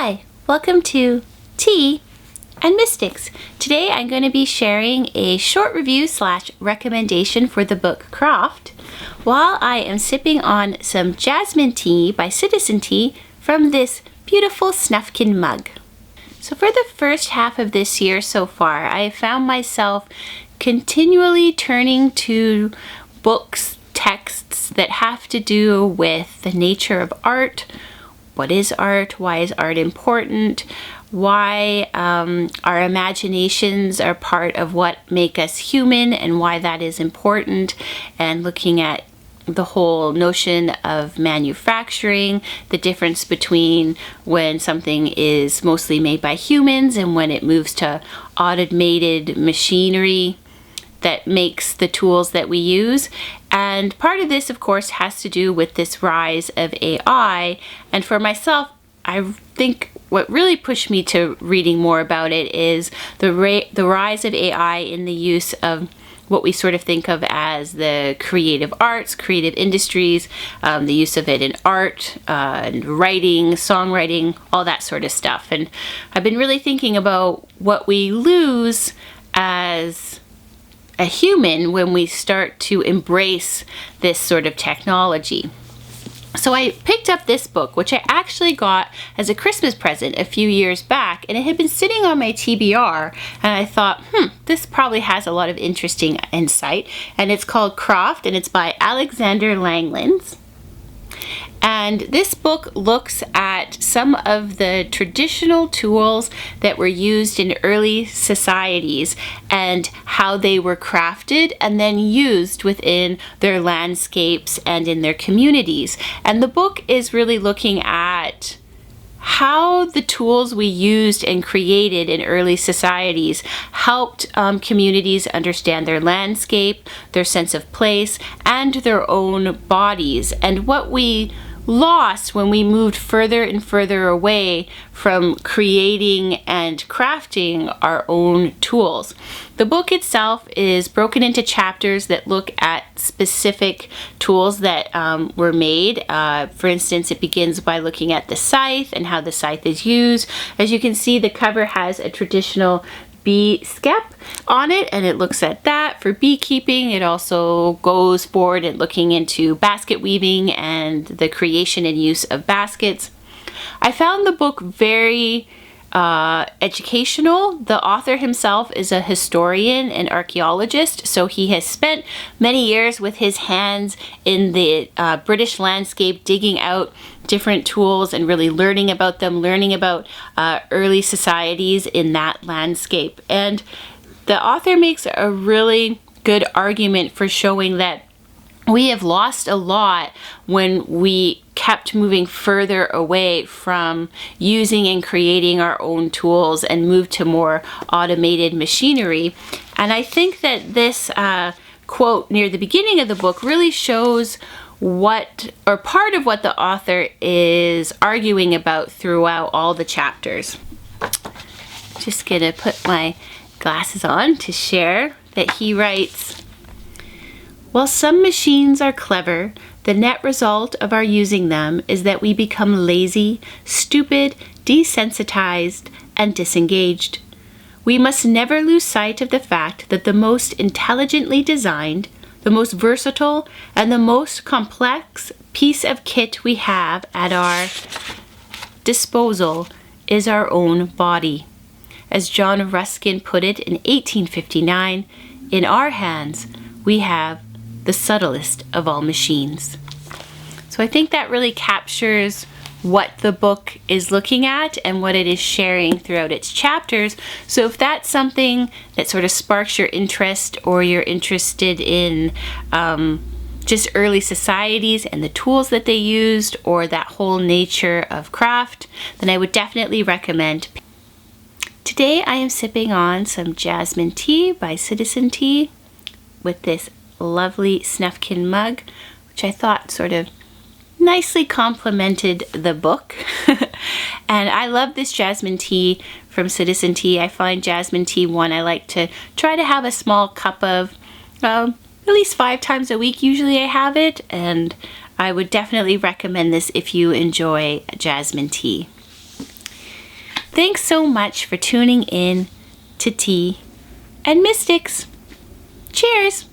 Hi, welcome to Tea and Mystics. Today I'm going to be sharing a short review / recommendation for the book Craeft while I am sipping on some Jasmine Tea by Citizen Tea from this beautiful Snufkin mug. So for the first half of this year so far, I have found myself continually turning to books, texts that have to do with the nature of art. What is art? Why is art important? Why our imaginations are part of what make us human and why that is important, and looking at the whole notion of manufacturing, the difference between when something is mostly made by humans and when it moves to automated machinery that makes the tools that we use. And part of this, of course, has to do with this rise of AI. And for myself, I think what really pushed me to reading more about it is the rise of AI in the use of what we sort of think of as the creative arts, creative industries, the use of it in art, and writing, songwriting, all that sort of stuff. And I've been really thinking about what we lose as a human when we start to embrace this sort of technology. So I picked up this book, which I actually got as a Christmas present a few years back, and it had been sitting on my TBR, and I thought, this probably has a lot of interesting insight. And it's called Craeft, and it's by Alexander Langlands. And this book looks at some of the traditional tools that were used in early societies and how they were crafted and then used within their landscapes and in their communities. And the book is really looking at how the tools we used and created in early societies helped communities understand their landscape, their sense of place, and their own bodies, and what we lost when we moved further and further away from creating and crafting our own tools. The book itself is broken into chapters that look at specific tools that were made. For instance, it begins by looking at the scythe and how the scythe is used. As you can see, the cover has a traditional bee skep on it, and it looks at that for beekeeping. It also goes forward at looking into basket weaving and the creation and use of baskets. I found the book very educational. The author himself is a historian and archaeologist, so he has spent many years with his hands in the British landscape, digging out different tools and really learning about them, learning about early societies in that landscape. And the author makes a really good argument for showing that we have lost a lot when we kept moving further away from using and creating our own tools and moved to more automated machinery. And I think that this quote near the beginning of the book really shows what, or part of what the author is arguing about throughout all the chapters. Just gonna put my glasses on to share that he writes, "While some machines are clever, the net result of our using them is that we become lazy, stupid, desensitized, and disengaged. We must never lose sight of the fact that the most intelligently designed, the most versatile, and the most complex piece of kit we have at our disposal is our own body. As John Ruskin put it in 1859, in our hands we have the subtlest of all machines." So I think that really captures what the book is looking at and what it is sharing throughout its chapters. So if that's something that sort of sparks your interest, or you're interested in just early societies and the tools that they used, or that whole nature of craft, then I would definitely recommend. Today I am sipping on some Jasmine Tea by Citizen Tea with this lovely Snufkin mug, which I thought sort of nicely complemented the book. And I love this Jasmine Tea from Citizen Tea. I find Jasmine Tea one I like to try to have a small cup of at least 5 times a week. Usually I have it, and I would definitely recommend this if you enjoy Jasmine Tea. Thanks so much for tuning in to Tea and Mystics. Cheers!